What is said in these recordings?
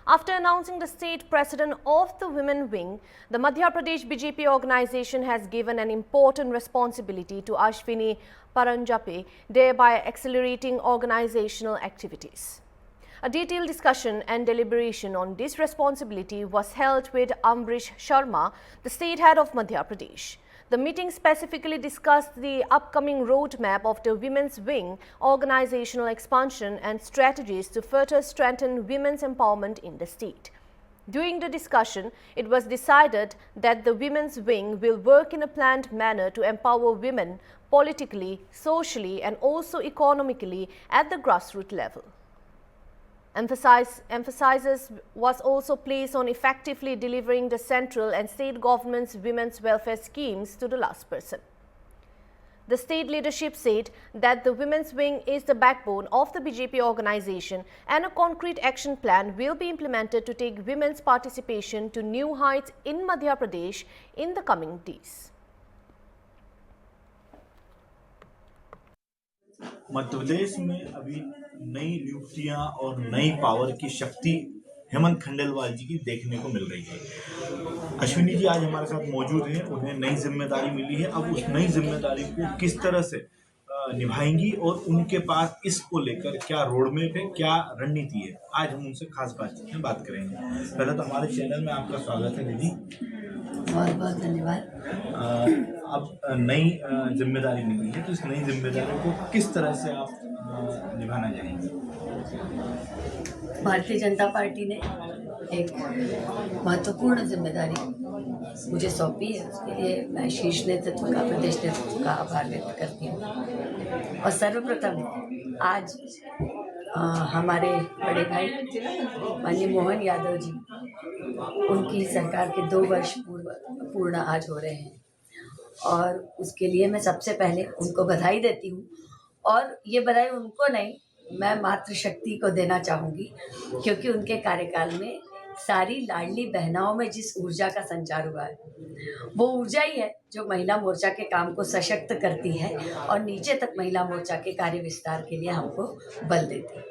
After announcing the state president of the Women Wing, the Madhya Pradesh BJP organization has given an important responsibility to Ashwini Paranjape, thereby accelerating organizational activities. A detailed discussion and deliberation on this responsibility was held with Ambrish Sharma, the state head of Madhya Pradesh. The meeting specifically discussed the upcoming roadmap of the Women's Wing, organizational expansion and strategies to further strengthen women's empowerment in the state. During the discussion, it was decided that the Women's Wing will work in a planned manner to empower women politically, socially and also economically at the grassroots level. Emphasis was also placed on effectively delivering the central and state government's women's welfare schemes to the last person. The state leadership said that the Women's Wing is the backbone of the BJP organization and a concrete action plan will be implemented to take women's participation to new heights in Madhya Pradesh in the coming days. Madhya Pradesh में अभी नई नियुक्तियां और नई power की शक्ति हेमंत खंडेलवाल जी की देखने को मिल रही है। अश्विनी जी आज हमारे साथ मौजूद हैं, उन्हें नई जिम्मेदारी मिली है। अब उस नई जिम्मेदारी को किस तरह से निभाएंगी और उनके पास इसको लेकर क्या रोडमैप है, क्या रणनीति है, आज हम उनसे खास बातचीत में बात करेंगे। पहले तो हमारे चैनल में आपका स्वागत है दीदी। बहुत बहुत धन्यवाद। अब नई जिम्मेदारी मिली है, तो इस नई जिम्मेदारी को किस तरह से आप निभाना चाहेंगे? भारतीय जनता पार्टी ने एक महत्वपूर्ण जिम्मेदारी मुझे सौंपी है, उसके लिए मैं शीर्ष नेतृत्व का, प्रदेश नेतृत्व का आभार व्यक्त करती हूँ। और सर्वप्रथम आज हमारे बड़े भाई माननीय मोहन यादव जी, उनकी सरकार के 2 वर्ष पूर्ण आज हो रहे हैं और उसके लिए मैं सबसे पहले उनको बधाई देती हूँ। और ये बधाई उनको नहीं, मैं मातृशक्ति को देना चाहूँगी, क्योंकि उनके कार्यकाल में सारी लाडली बहनाओं में जिस ऊर्जा का संचार हुआ है, वो ऊर्जा ही है जो महिला मोर्चा के काम को सशक्त करती है और नीचे तक महिला मोर्चा के कार्य विस्तार के लिए हमको बल देती है।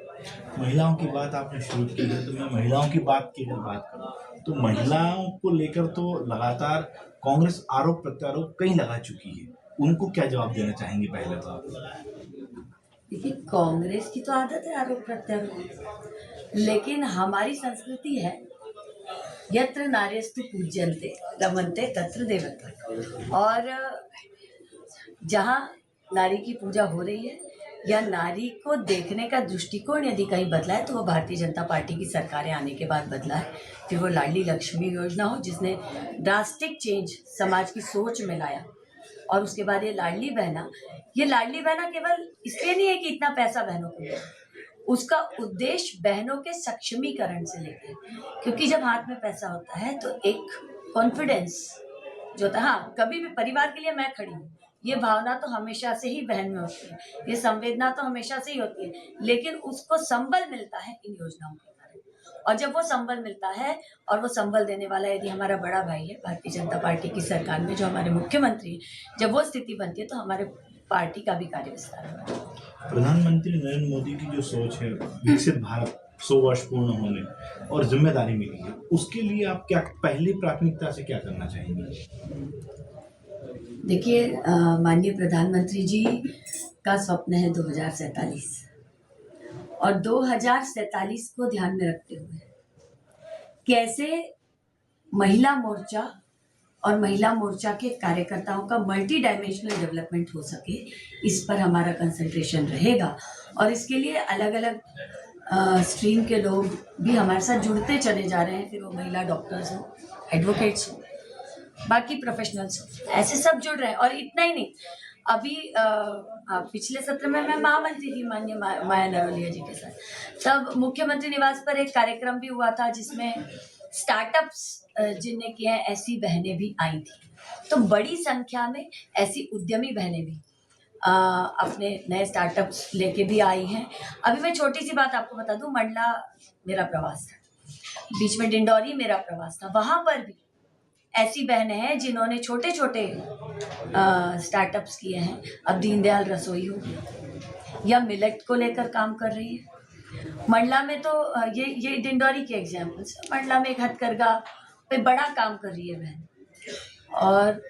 महिलाओं की बात आपने शुरू की है, तो मैं महिलाओं की बात की अगर बात करूं तो महिलाओं को लेकर तो लगातार कांग्रेस आरोप प्रत्यारोप कई लगा चुकी है, उनको क्या जवाब देना चाहेंगे? पहले तो आप देखिए, कांग्रेस की तो आदत है आरोप प्रत्यारोप, लेकिन हमारी संस्कृति है यत्र नार्यस्तु पूज्यन्ते रमन्ते तत्र देवता। और जहाँ नारी की पूजा हो रही है या नारी को देखने का दृष्टिकोण यदि कहीं बदला है तो वो भारतीय जनता पार्टी की सरकारें आने के बाद बदला है। फिर वो लाडली लक्ष्मी योजना हो, जिसने ड्रास्टिक चेंज समाज की सोच में लाया, और उसके बाद ये लाडली बहना केवल इसलिए नहीं है कि इतना पैसा बहनों को दे, उसका उद्देश्य बहनों के सक्षमीकरण से लेकर, क्योंकि जब हाथ में पैसा होता है तो एक कॉन्फिडेंस जो था, हाँ कभी भी परिवार के लिए मैं खड़ी हूँ, ये भावना तो हमेशा से ही बहन में होती है, ये संवेदना तो हमेशा से ही होती है, लेकिन उसको संबल मिलता है इन योजनाओं के कारण। और जब वो संबल मिलता है और वो संबल देने वाला यदि हमारा बड़ा भाई है भारतीय जनता पार्टी की सरकार में, जो हमारे मुख्यमंत्री है, जब वो स्थिति बनती है तो हमारे पार्टी का भी कार्य विस्तार होता है। प्रधानमंत्री नरेंद्र मोदी की जो सोच है, विकसित भारत 100 वर्ष पूर्ण होने और जिम्मेदारी मिली है, उसके लिए आप क्या पहली प्राथमिकता से क्या करना चाहेंगे? देखिए, माननीय प्रधानमंत्री जी का स्वप्न है 2047, और 2047 को ध्यान में रखते हुए कैसे महिला मोर्चा और महिला मोर्चा के कार्यकर्ताओं का मल्टी डायमेंशनल डेवलपमेंट हो सके, इस पर हमारा कंसंट्रेशन रहेगा। और इसके लिए अलग अलग स्ट्रीम के लोग भी हमारे साथ जुड़ते चले जा रहे हैं, फिर वो महिला डॉक्टर्स हो, एडवोकेट्स हो, बाकी प्रोफेशनल्स हो, ऐसे सब जुड़ रहे हैं। और इतना ही नहीं, अभी पिछले सत्र में मैं महामंत्री थी माननीय माया नरोलिया जी के साथ, तब मुख्यमंत्री निवास पर एक कार्यक्रम भी हुआ था जिसमें स्टार्टअप्स जिनने किए हैं ऐसी बहनें भी आई थी। तो बड़ी संख्या में ऐसी उद्यमी बहनें भी अपने नए स्टार्टअप्स लेके भी आई हैं। अभी मैं छोटी सी बात आपको बता दूं, मंडला मेरा प्रवास था, बीच में डिंडौरी मेरा प्रवास था, वहाँ पर भी ऐसी बहनें हैं जिन्होंने छोटे छोटे स्टार्टअप्स किए हैं। अब दीनदयाल रसोई हो या मिलेट को लेकर काम कर रही है, मंडला में तो ये डिंडोरी के एग्जाम्पल्स। मंडला में एक हथकरघा पे बड़ा काम कर रही है बहन, और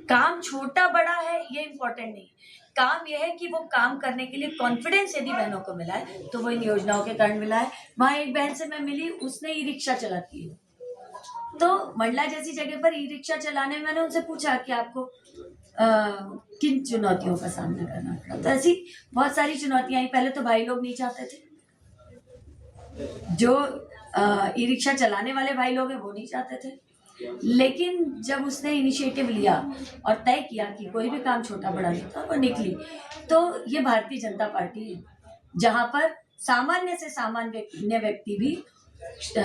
काम छोटा बड़ा है ये इम्पोर्टेंट नहीं, काम यह है कि वो काम करने के लिए कॉन्फिडेंस यदि बहनों को मिला है तो वो इन योजनाओं के कारण मिला है। वहाँ एक बहन से मैं मिली, उसने ई रिक्शा चलाती है, तो मंडला जैसी जगह पर ई रिक्शा चलाने में मैंने उनसे पूछा कि आपको किन चुनौतियों का सामना करना पड़ा। तो ऐसी बहुत सारी चुनौतियां आई। पहले तो भाई लोग नहीं चाहते थे, जो ई रिक्शा चलाने वाले भाई लोग हैं वो नहीं चाहते थे, लेकिन जब उसने इनिशिएटिव लिया और तय किया कि कोई भी काम छोटा बड़ा नहीं था, वो निकली। तो ये भारतीय जनता पार्टी है जहां पर सामान्य से सामान्य व्यक्ति भी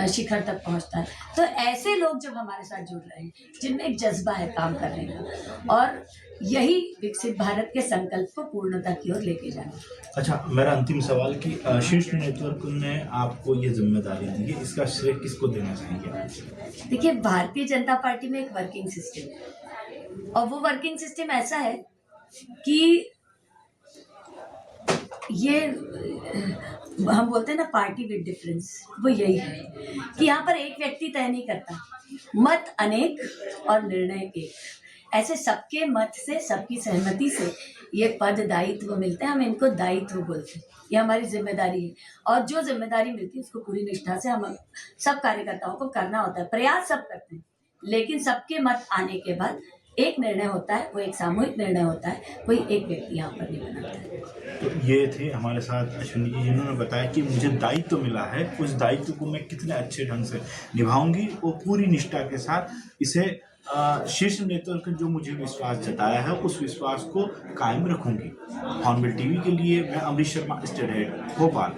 शिखर तक पहुंचता है। तो ऐसे लोग जब हमारे साथ जुड़ रहे हैं, जिनमें एक जज्बा है काम करने का, और यही विकसित भारत के संकल्प को पूर्णता की ओर लेके जाना। अच्छा, मेरा अंतिम सवाल कि शीर्ष नेतृत्व ने आपको ये जिम्मेदारी दी है, इसका श्रेय किसको देना चाहेंगे? देखिए, भारतीय जनता पार्टी में एक वर्किंग सिस्टम है, और वो वर्किंग सिस्टम ऐसा है कि ये हम बोलते हैं ना पार्टी विद डिफरेंस, वो यही है कि यहाँ पर एक व्यक्ति तय नहीं करता, मत अनेक और निर्णय एक। ऐसे सबके मत से, सबकी सहमति से ये पद दायित्व मिलते हैं, हम इनको दायित्व बोलते हैं। ये हमारी जिम्मेदारी है, और जो जिम्मेदारी मिलती है उसको पूरी निष्ठा से हम सब कार्यकर्ताओं को करना होता है। प्रयास सब करते हैं, लेकिन सबके मत आने के बाद एक निर्णय होता है, वो एक सामूहिक निर्णय होता है, कोई एक व्यक्ति यहाँ पर नहीं बनाता है। तो ये थे हमारे साथ अश्विनी जी, जिन्होंने बताया कि मुझे दायित्व मिला है, उस दायित्व को मैं कितने अच्छे ढंग से निभाऊंगी और पूरी निष्ठा के साथ इसे शीर्ष नेतृत्व जो मुझे विश्वास जताया है उस विश्वास को कायम रखूंगी। हॉर्नबिल टीवी के लिए मैं अमरीश शर्मा, स्टेट हेड, भोपाल।